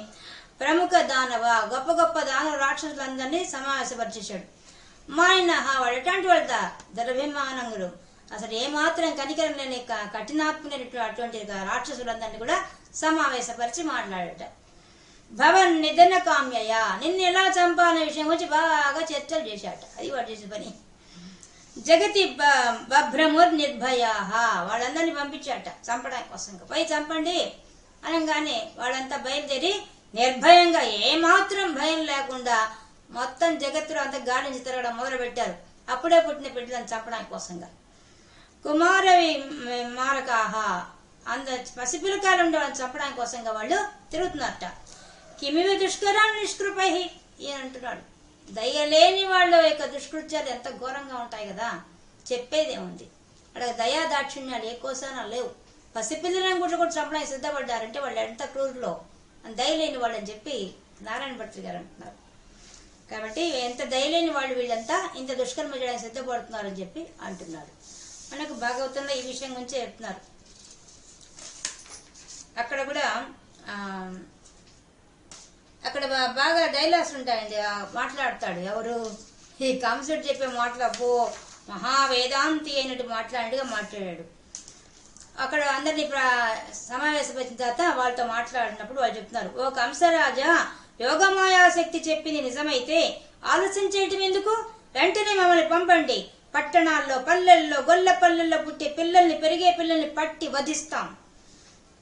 ప్రముఖ దానవ గొప్ప దానవ రాక్షసులందరినీ సమావేశపరిచేశాడు. మాయన వాడు ఎట్లాంటి వాడు దర్భిమానంగుడు అసలు ఏమాత్రం కనికరం లేని కఠినాత్మకైనటువంటి అటువంటి రాక్షసులందరినీ కూడా సమావేశపరిచి మాట్లాడట. భవన్ నిధన కామ్యయ నిన్ను ఎలా చంపాలనే విషయం వచ్చి బాగా చర్చలు చేశాట. అది వాడు చేసే పని. జగతి బభ్రముర్ నిర్భయాః వాళ్ళందరినీ పంపించాట చంపడానికి కోసం. పోయి చంపండి అనగానే వాళ్ళంతా బయలుదేరి నిర్భయంగా ఏమాత్రం భయం లేకుండా మొత్తం జగత్తులో అంతా గాలించి తిరగడం మొదలు పెట్టారు. అప్పుడే పుట్టిన బిడ్డలను చంపడానికి కోసంగా. కుమార మారకాహ అంద పసిపిల్లకాయలు ఉండే వాళ్ళని చంపడానికి కోసంగా వాళ్ళు తిరుగుతున్నారట. కిమివ దుష్కరాన్ని నిష్కృపై ఈయన అంటున్నాడు. దయలేని వాళ్ళ యొక్క దుష్కృత్యాలు ఎంత ఘోరంగా ఉంటాయి కదా, చెప్పేదేముంది. అక్కడ దయా దాక్షిణ్యాలు ఏ కోసానా లేవు. పసిపిల్లలను కూడా చంపడానికి సిద్ధపడ్డారంటే వాళ్ళు ఎంత క్రూరులో దయలేని వాళ్ళని చెప్పి నారాయణ భట్టు గారు అంటున్నారు. కాబట్టి ఎంత దయలేని వాళ్ళు వీళ్ళంతా ఇంత దుష్కర్మ చేయడానికి సిద్ధపడుతున్నారని చెప్పి అంటున్నారు. మనకు భాగవతంలో ఈ విషయం గురించి చెప్తున్నారు. అక్కడ కూడా అక్కడ బాగా డైలాగ్స్ ఉంటాయండి. మాట్లాడతాడు ఎవరు ఈ కంసుడు చెప్పే మాటలు అబ్బో మహావేదాంతి అయినట్టు మాట్లాడాడు. అక్కడ అందరినీ సమావేశపరిచిన తర్వాత వాళ్ళతో మాట్లాడినప్పుడు వాళ్ళు చెప్తున్నారు, ఓ కంసరాజా యోగమాయాశక్తి చెప్పింది నిజమైతే ఆలోచించేయటం ఎందుకు? వెంటనే మమ్మల్ని పంపండి. పట్టణాల్లో పల్లెల్లో గొల్ల పల్లెల్లో పుట్టే పిల్లల్ని పెరిగే పిల్లల్ని పట్టి వధిస్తాం.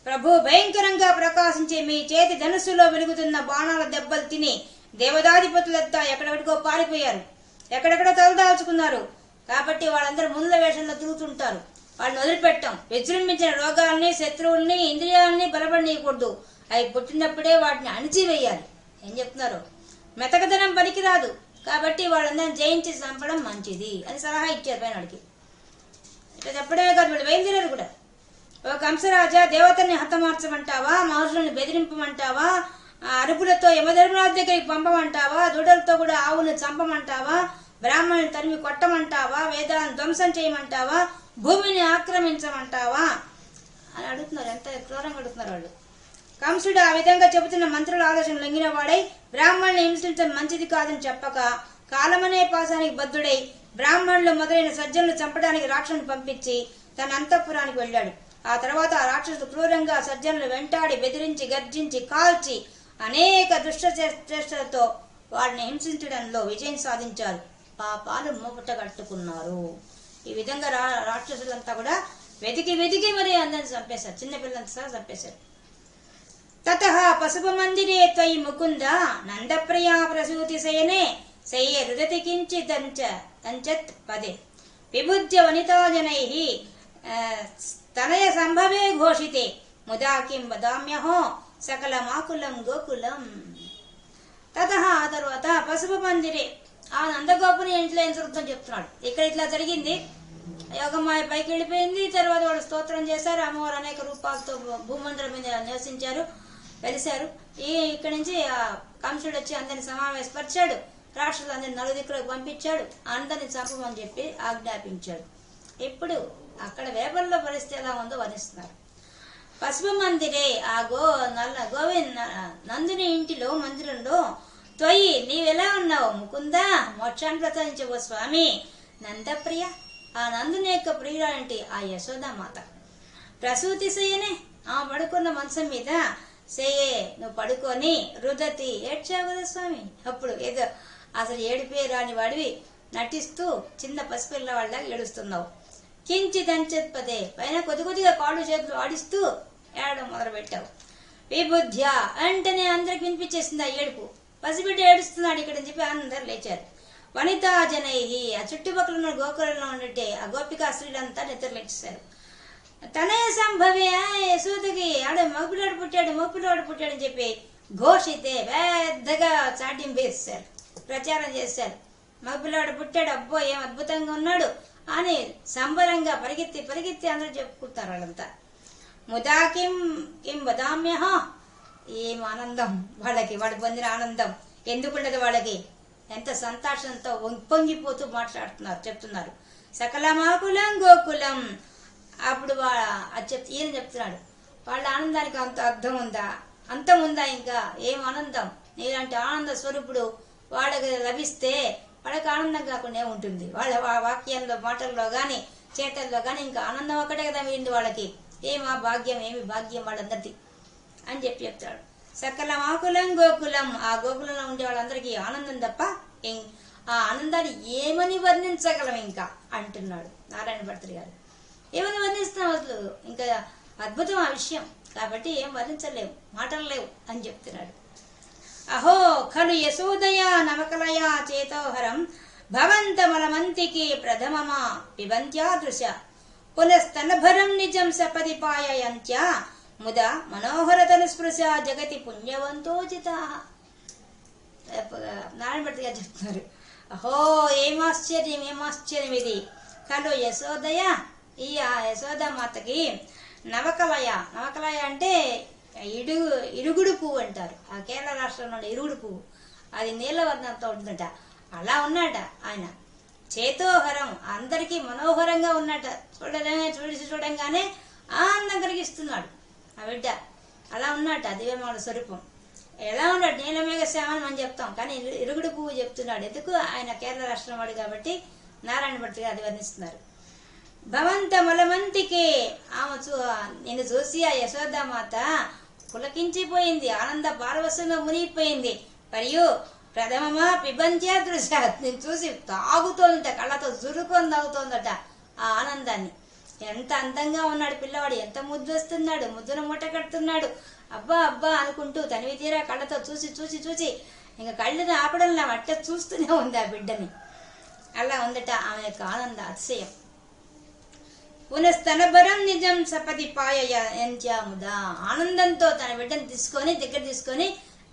ప్రభు భయంకరంగా ప్రకాశించే మీ చేతి ధనుస్సులో వెలుగుతున్న బాణాల దెబ్బలు తిని దేవదాధిపతులంతా ఎక్కడెక్కడికో పారిపోయారు, ఎక్కడెక్కడో తలదాల్చుకున్నారు. కాబట్టి వాళ్ళందరూ ముందుల వేషంలో తిరుగుతుంటారు. వాళ్ళని వదిలిపెట్టాం. విజృంభించిన రోగాల్ని శత్రువుల్ని ఇంద్రియాలని బలపడనీయకూడదు. అవి పుట్టినప్పుడే వాటిని అణిచివేయాలి. ఏం చెప్తున్నారు? మెతకదనం పనికిరాదు. కాబట్టి వాళ్ళందరినీ జయించి చంపడం మంచిది అని సలహా ఇచ్చారు పైనడికి. ఇట్లా చెప్పడమే కాదు, వీళ్ళు బయలుదేరారు కూడా. ఓ కంసరాజా దేవతల్ని హతమార్చమంటావా, మహర్షులను బెదిరింపమంటావా, అరుపులతో యమధర్మరాజు దగ్గరికి పంపమంటావా, దూడలతో కూడా ఆవును చంపమంటావా, బ్రాహ్మణుని తరిమి కొట్టమంటావా, వేదాలను ధ్వంసం చేయమంటావా, భూమిని ఆక్రమించమంటావా అని అడుగుతున్నారు. ఎంత క్రూరంగా అడుగుతున్నారు వాళ్ళు. కంసుడు ఆ విధంగా చెబుతున్న మంత్రుల ఆలోచన లొంగిన వాడై బ్రాహ్మణుని హింసించడం మంచిది కాదని చెప్పక కాలమనే పాసానికి బద్ధుడై బ్రాహ్మణులు మొదలైన సజ్జనులు చంపడానికి రాక్షసుని పంపించి తన అంతఃపురానికి వెళ్ళాడు. ఆ తర్వాత ఆ రాక్షసుడు క్రూరంగా సజ్జనులు వెంటాడి బెదిరించి గర్జించి కాల్చి అనేక దుష్ట చేష్టలతో వారిని హింసించడంలో విజయం సాధించారు. పాపాలు మూట కట్టుకున్నారు. ఈ విధంగా రాక్షసులంతా కూడా వెతికి మరి అందరిని చంపేశారు. చిన్నపిల్లలంతా సహా చంపేశారు. తతః పశుప మందిరే త్వయి ముకుంద నందప్రియా ప్రసూతి శయనే శయ్య రుదతి కించిదంచత్ పదే విభుజ్య వనితాజనైః తనయ సంభవే ఘోషితే ముదా కిం వదామ్యహో సకలమాకులం గోకులం. తతః ఆ తర్వాత పశుప మందిరే ఆ నందగోపుని ఇంట్లో ఏం జరుగుతుందని చెప్తున్నాడు. ఇక్కడ ఇట్లా జరిగింది, యోగమాయ పైకి వెళ్ళిపోయింది. తర్వాత వాడు స్తోత్రం చేశారు. అమ్మవారు అనేక రూపాలతో భూమండలం మీద నివసించారు, వెలిశారు. ఇక్కడి నుంచి కంసుడు వచ్చి అందరిని సమావేశపరిచాడు. రాక్షసులు అందరిని నలుదిక్కులకు పంపించాడు. అందరిని చంపమని చెప్పి ఆజ్ఞాపించాడు. ఇప్పుడు అక్కడ వేపల్లో పరిస్థితి ఎలా ఉందో వర్ణిస్తున్నారు. పసుపు మందిరే ఆ గోవింద్ నందుని ఇంటిలో మందిరంలో తొయ్యి నీవెలా ఉన్నావు ముకుందా మోక్షాన్ని ప్రసాదించబో స్వామి నందప్రియ. ఆ నందుని యొక్క ప్రియురాంటి ఆ యశోదామాత ప్రసూతి సేయనే ఆ పడుకున్న మంచం మీద సేయే నువ్వు పడుకొని రుదతి ఏడ్చావు కదా స్వామి. అప్పుడు ఏదో అసలు ఏడిపే రాని వాడివి నటిస్తూ చిన్న పసిపిల్లవాళ్ళగా ఏడుస్తున్నావు. కించిదంచెత్పదే పైన కొద్దిగా కాళ్ళు చేతులు ఆడిస్తూ ఏడడం మొదలు పెట్టావు. విబుద్ధ్య అంటేనే అందరికి వినిపించేసింది ఆ ఏడుపు. పసిబిడ్డ ఏడుస్తున్నాడు ఇక్కడ అని చెప్పి అందరు లేచారు. వనితా జనై ఆ చుట్టుపక్కల ఉన్న గోకులంలో ఉన్నట్టే ఆ గోపికా స్త్రీలంతా నిద్రలేచారు. తనయ సంభవే యశోదకి ఆడే మగపిల్లాడు పుట్టాడు అని చెప్పి ఘోషితే పెద్దగా చాటింపు వేశారు, ప్రచారం చేశారు. మగపిల్లాడు పుట్టాడు, అబ్బో ఏం అద్భుతంగా ఉన్నాడు అని సంబరంగా పరిగెత్తి అందరూ చెప్పుకుంటారు వాళ్ళంతా. ముదా కిం వదామ్యహ ఏం ఆనందం వాళ్ళకి, వాడు పొందిన ఆనందం ఎందుకుండదు వాళ్ళకి, ఎంత సంతోషంతో పొంగిపోతూ చెప్తున్నారు. సకలమాకులం గోకులం. అప్పుడు ఈయన చెప్తున్నాడు వాళ్ళ ఆనందానికి అంతం ఉందా ఇంకా ఏం ఆనందం, నీలాంటి ఆనంద స్వరూపుడు వాళ్ళకి లభిస్తే వాళ్ళకి ఆనందం కాకుండా ఉంటుంది. వాళ్ళ వాక్యంలో మాటల్లో గాని చేతల్లో గాని ఇంకా ఆనందం ఒకటే కదా మిగిలింది వాళ్ళకి. ఏమి భాగ్యం వాళ్ళందరిది అని చెప్తాడు. సకల ఆకులం గోకులం. ఆ గోకులంలో ఉండే వాళ్ళందరికీ ఆనందం తప్ప ఆ ఆనందాన్ని ఏమని వర్ణించగలం ఇంకా అంటున్నాడు నారాయణ భట్టర్ గారు. ఏమని వర్ణిస్తున్నాం అసలు, ఇంకా అద్భుతం ఆ విషయం కాబట్టి ఏం వర్ణించలేవు, మాటలు లేవు అని చెప్తున్నాడు. అహో ఖలు యశోదయ నవకలయా చేతోహరం భవంతమలమంతికి ప్రథమమా పిబంత్యాదృశ పునస్తనభరం నిజం సపదిపాయంత్య ముద మనోహరతను స్పృశ జగతి పుణ్యవంతోచిత. నారాయణ భట్టర్ గారు చెప్తున్నారు. అహో ఏమాశ్చర్యం ఇది. ఖలు యశోదయ ఈ ఆ యశోదామాతకి నవకలయ అంటే ఇరుగుడు పువ్వు అంటారు. ఆ కేరళ రాష్ట్రంలో ఇరుగుడు పువ్వు అది నీలవర్ణంతో ఉంటుందట. అలా ఉన్నట ఆయన. చేతోహరం అందరికీ మనోహరంగా ఉన్నట. చూడంగానే ఆనందం కలిగిస్తున్నాడు ఆ బిడ్డ. అలా ఉన్నట దివ్యమాల స్వరూపం. ఎలా ఉన్నాడు నీలమేఘ శ్యామని మనం చెప్తాం, కానీ ఇరుగుడు పువ్వు చెప్తున్నాడు. ఎందుకు ఆయన కేరళ రాష్ట్రం వాడు కాబట్టి నారాయణ భట్టర్ అది వర్ణిస్తున్నారు. భవంత మలమంతికే ఆమె నిన్ను చూసి ఆ యశోదామాత పులకించిపోయింది, ఆనంద పారవశ్యంలో మునిగిపోయింది. మరియు ప్రథమమా పిబంత్యా దృశ నేను చూసి తాగుతోందట, కళ్ళతో జురుకొని తాగుతోందట ఆ ఆనందాన్ని. ఎంత అందంగా ఉన్నాడు పిల్లవాడు, ఎంత ముద్దు వస్తున్నాడు, ముద్దును మూట కడుతున్నాడు. అబ్బా అనుకుంటూ తనివి తీరా కళ్ళతో చూసి ఇంకా కళ్ళని ఆపడంలా అట్ట చూస్తూనే ఉంది ఆ బిడ్డని. అలా ఉందట ఆమె యొక్క ఆనంద అతిశయం. పునస్తనభరం నిజం సపది పాయంత్యాముదా. ఆనందంతో తన బిడ్డను దగ్గర తీసుకొని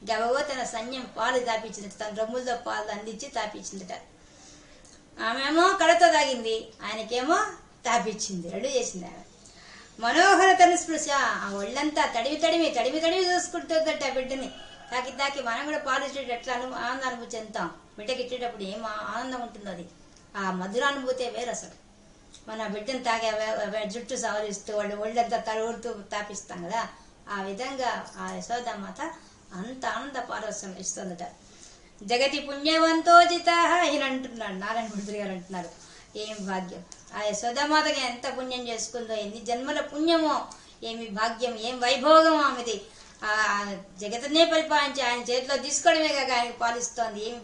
గబగో తన సైన్యం పాలు తాపించింది, తన రొమ్ములతో పాలు అందించి తాపించిందట. ఆమెమో కళతో తాగింది, ఆయనకేమో తాపించింది, రెడీ చేసింది ఆమె. మనోహరతను స్పృశ ఆ ఒళ్ళంతా తడివి చూసుకుంటుందట బిడ్డని. తాకి మనం కూడా పాలు ఇచ్చేటట్టు ఎట్లా ఆనంద అనుభూతి చెందుతాం. బిడ్డకి ఇచ్చేటప్పుడు ఏం ఆనందం ఉంటుందో అది, ఆ మధురానుభూతే వేరు అసలు. మన బిడ్డను తాగే జుట్టు సవరిస్తూ వాళ్ళు ఒళ్ళంతా తడుగుతూ తాపిస్తాం కదా, ఆ విధంగా ఆ యశోదామాత అంత ఆనంద పారవశ్యం ఇస్తుందట. జగతి పుణ్యవంతోజిత ఈయన అంటున్నాడు, నారాయణ భట్టర్ గారు అంటున్నారు. ఏం భాగ్యం ఆ యశోదామాతకి ఎంత పుణ్యం చేసుకుందో, ఎన్ని జన్మల పుణ్యమో, ఏమి భాగ్యం, ఏం వైభోగం ఆమెది. ఆ జగతనే పరిపాలించి ఆయన చేతిలో తీసుకోవడమే కాక ఆయనకు పాలిస్తోంది. ఏమి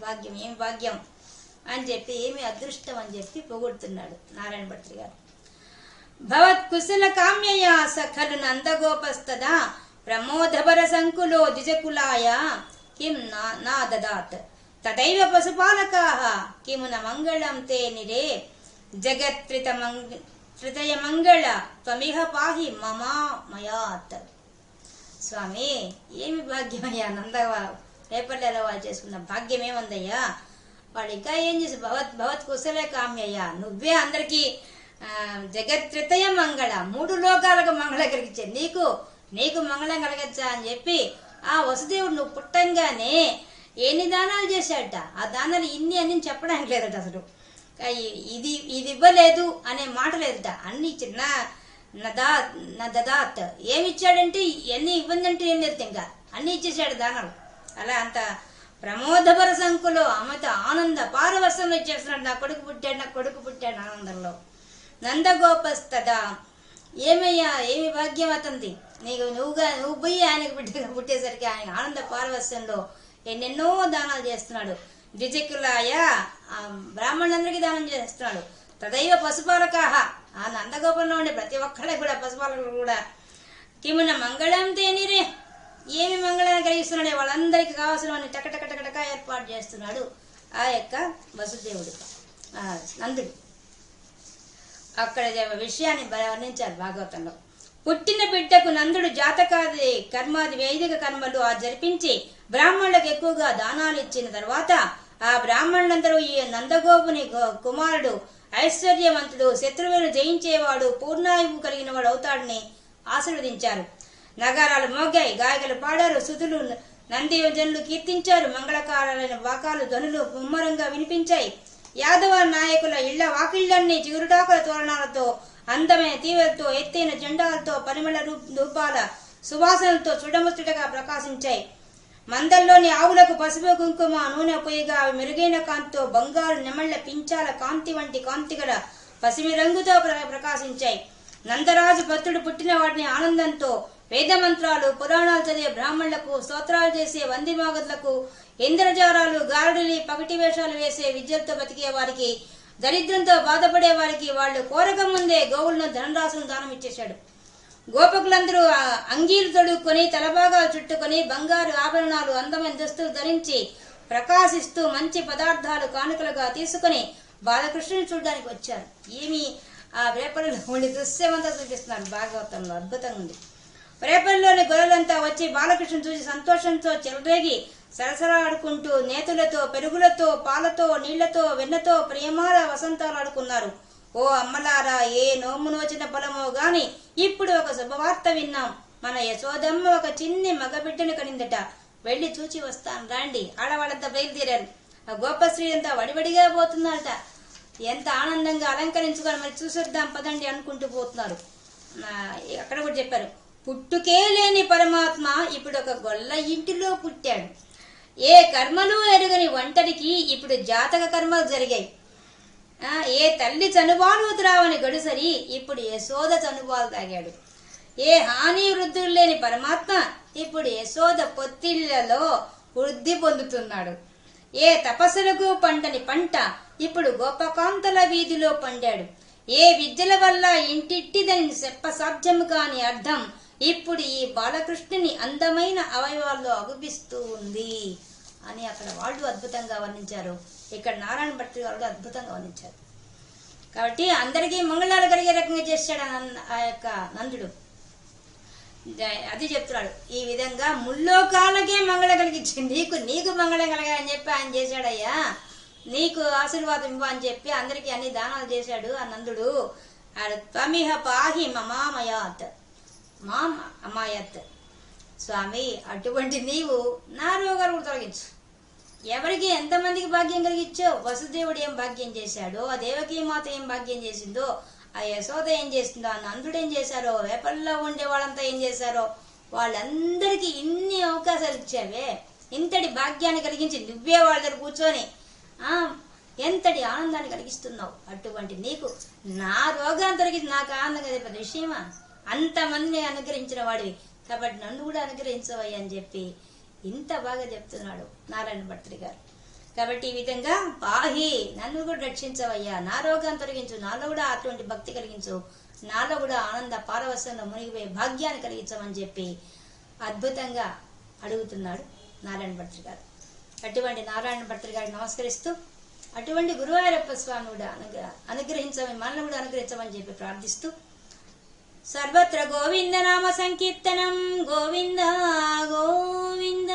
భాగ్యం అని చెప్పి, ఏమి అదృష్టం అని చెప్పి పొగుడుతున్నాడు నారాయణ భట్టర్ గారు. భవత్ కుశల కామ్యయ సఖలు నందగోపస్తదా ప్రమోదభర సంకులో ద్విజకులాయ కిం నా దదాత్ తథైవ పశుపాలకాః కిమున మంగళం తే నిరే జగత్రితయ మంగళ త్వమిహ పాహి మయాత్. స్వామి ఏమి భాగ్యమయ్యా, రేపల్లెలో వాళ్ళు చేసుకున్న భాగ్యం ఏముందయ్యా. వాడు ఇంకా ఏం చేసి భవత్ కుశలే కామ్యయ్య, నువ్వే అందరికీ జగత్రితయ మంగళ, 3 లోకాలకు మంగళం కలిగించే నీకు మంగళం కలిగించా అని చెప్పి ఆ వసుదేవుడు నువ్వు పుట్టంగానే ఎన్ని దానాలు చేశాడట. ఆ దానాలు ఇన్ని అని చెప్పడానికి లేదట, అసలు ఇది ఇవ్వలేదు అనే మాట లేదట. అన్ని చిన్న దదాత్ ఏమి ఇచ్చాడంటే ఎన్ని ఇవ్వందంటే ఏం లేదు, ఇంకా అన్ని ఇచ్చేసాడు దానాలు. అలా అంత ప్రమోదభర సంకులో అమిత ఆనంద పారవశంలో ఇచ్చేస్తున్నాడు. నా కొడుకు పుట్టాడు ఆనందంలో. నందగోపస్తదా, ఏమయ్యా ఏమి భాగ్యం అతంది, నువ్వు పోయి ఆయనకు పుట్టేసరికి ఆయన ఆనంద పారవశ్యంలో ఎన్నెన్నో దానాలు చేస్తున్నాడు. ద్విజకులాయ బ్రాహ్మణులందరికీ దానం చేస్తున్నాడు. తదైవ పశుపాలకాహ, ఆ నందగోపంలో ఉండే ప్రతి ఒక్కళ్ళకి కూడా పశుపాలకులు కూడా కిమున మంగళం తేనిరే, ఏమి మంగళాన్ని కలిగిస్తున్నాడే వాళ్ళందరికీ కావాల్సిన టకటక ఏర్పాటు చేస్తున్నాడు ఆ యొక్క వసుదేవుడు నందుడు. అక్కడ విషయాన్ని వర్ణించారు భాగవతంలో. పుట్టిన బిడ్డకు నందుడు జాతకాది కర్మాది వైదిక కర్మలు జరిపించి బ్రాహ్మణులకు ఎక్కువగా దానాలు ఇచ్చిన తర్వాత ఆ బ్రాహ్మణులందరూ ఈ నందగోపుని కుమారుడు ఐశ్వర్యవంతుడు, శత్రువులను జయించేవాడు, పూర్ణాయువు కలిగిన వాడు అవుతాడని ఆశీర్వదించారు. నగారాలు మోగాయి, గాయకులు పాడారు, సుతులు నందిజనులు కీర్తించారు, మంగళకారాలైన వాకాలు ధ్వనులు ముమ్మరంగా వినిపించాయి. యాదవ నాయకుల ఇళ్ల వాకిళ్లన్నీ చిగురుటాకుల తోరణాలతో, అందమైన తీవలతో, ఎత్తైన జెండాలతో, పరిమళ రూపాల సువాసనలతో చూడముచ్చటగా ప్రకాశించాయి. మందల్లోని ఆవులకు పసుపు కుంకుమ నూనె పొయ్యిగా అవి మెరుగైన కాంతితో బంగారు నెమళ్ల పించాల కాంతి వంటి కాంతి గల పసిమి రంగుతో ప్రకాశించాయి. నందరాజు భక్తుడు పుట్టిన వాటిని ఆనందంతో వేదమంత్రాలు పురాణాలు చదివే బ్రాహ్మణులకు, స్తోత్రాలు చేసే వందిమాగతులకు, ఇంద్రజారాలు గారుడిని పగటి వేషాలు వేసే విద్యలతో బతికే వారికి, దరిద్రంతో బాధపడే వారికి వాళ్ళు కోరక ముందే గోవులను ధనరాశులను దానం ఇచ్చేశాడు. గోపకులందరూ అంగీలు తొడుక్కొని తలభాగాలు చుట్టుకొని బంగారు ఆభరణాలు అందమైన దుస్తులు ధరించి ప్రకాశిస్తూ మంచి పదార్థాలు కానుకలుగా తీసుకుని బాలకృష్ణుని చూడడానికి వచ్చారు. ఏమి ఆ వేపల్లో ఉండి దృశ్యమంతా చూపిస్తున్నారు భాగవతంలో, అద్భుతంగా ఉంది. రేపల్లోని గొర్రెలంతా వచ్చి బాలకృష్ణుని చూసి సంతోషంతో చెలరేగి సరసలాడుకుంటూ నేతులతో, పెరుగులతో, పాలతో, నీళ్లతో, వెన్నతో ప్రియమాల వసంతాలు ఆడుకున్నారు. ఓ అమ్మలారా, ఏ నోము నోచిన ఫలమో గాని ఇప్పుడు ఒక శుభవార్త విన్నాం. మన యశోదమ్మ ఒక చిన్ని మగబిడ్డను కనిందట, వెళ్లి చూచి వస్తాను రండి. ఆడవాళ్ళంతా బయలుదేరారు. ఆ గోపశ్రీ అంతా వడివడిగా పోతున్నారట. ఎంత ఆనందంగా అలంకరించుకొని మరి చూసొద్దాం పదండి అనుకుంటూ పోతున్నారు. అక్కడ కూడా చెప్పారు, పుట్టుకే లేని పరమాత్మ ఇప్పుడు ఒక గొల్ల ఇంటిలో పుట్టాడు. ఏ కర్మలు ఎరుగని ఒంటరికి ఇప్పుడు జాతక కర్మలు జరిగాయి. ఏ తల్లి చనుబాలు త్రావని గడుసరి ఇప్పుడు యశోద చనుబాలు తాగాడు. ఏ హాని వృద్ధులు లేని పరమాత్మ ఇప్పుడు యశోద పొత్తిళ్లలో వృద్ధి పొందుతున్నాడు. ఏ తపస్సులకు పంటని పంట ఇప్పుడు గోపకాంతల వీధిలో పండాడు. ఏ విద్యల వల్ల ఇంటిట్టిదని చెప్పసాధ్యము కాని అర్థం ఇప్పుడు ఈ బాలకృష్ణుని అందమైన అవయవాల్లో అగుపిస్తూ ఉంది అని అక్కడ వాళ్ళు అద్భుతంగా వర్ణించారు. ఇక్కడ నారాయణ భట్టు వాళ్ళు అద్భుతంగా వర్ణించారు. కాబట్టి అందరికీ మంగళాలు కలిగే రకంగా చేశాడు ఆ యొక్క నందుడు. అది చెప్తున్నాడు. ఈ విధంగా ముల్లోకాలకే మంగళం కలిగించి నీకు మంగళం కలగా అని చెప్పి ఆయన చేశాడయ్యా, నీకు ఆశీర్వాదం ఇవ్వ అని చెప్పి అందరికీ అన్ని దానాలు చేశాడు ఆ నందుడు. త్వమిహ పాహి మమామయాత్ అమాయత్, స్వామి అటువంటి నీవు నా రోగాలు కూడా తొలగించు. ఎవరికి ఎంతమందికి భాగ్యం కలిగించో, వసుదేవుడు ఏం భాగ్యం చేశాడో, ఆ దేవకీ మాత ఏం భాగ్యం చేసిందో, ఆ యశోద ఏం చేసిందో, ఆ నందుడు ఏం చేశారో, వేపల్లో ఉండే వాళ్ళంతా ఏం చేశారో, వాళ్ళందరికీ ఇన్ని అవకాశాలు ఇచ్చావే, ఇంతటి భాగ్యాన్ని కలిగించి నువ్వే వాళ్ళ దగ్గర కూర్చొని ఎంతటి ఆనందాన్ని కలిగిస్తున్నావు. అటువంటి నీకు నా రోగాన్ని తొలగించి నాకు ఆనందంగా చెప్పిన విషయమా, అంతమందిని అనుగ్రహించిన వాడివి కాబట్టి నన్ను కూడా అనుగ్రహించవయ్యా అని చెప్పి ఇంత బాగా చెప్తున్నాడు నారాయణ భట్టు గారు. కాబట్టి ఈ విధంగా పాహి, నన్ను కూడా రక్షించవయ్యా, నా రోగాన్ని తొలగించు, నాలో కూడా అటువంటి భక్తి కలిగించు, నాలో కూడా ఆనంద పారవశ్యంలో మునిగిపోయే భాగ్యాన్ని కలిగించమని చెప్పి అద్భుతంగా అడుగుతున్నాడు నారాయణ భట్టు గారు. అటువంటి నారాయణ భట్టు గారికి నమస్కరిస్తూ అటువంటి గురువాయూరప్ప స్వామి కూడా అనుగ్రహించమని, మనల్ని కూడా అనుగ్రహించమని చెప్పి ప్రార్థిస్తూ సర్వత్ర గోవింద నామ సంకీర్తనం, గోవింద గోవింద.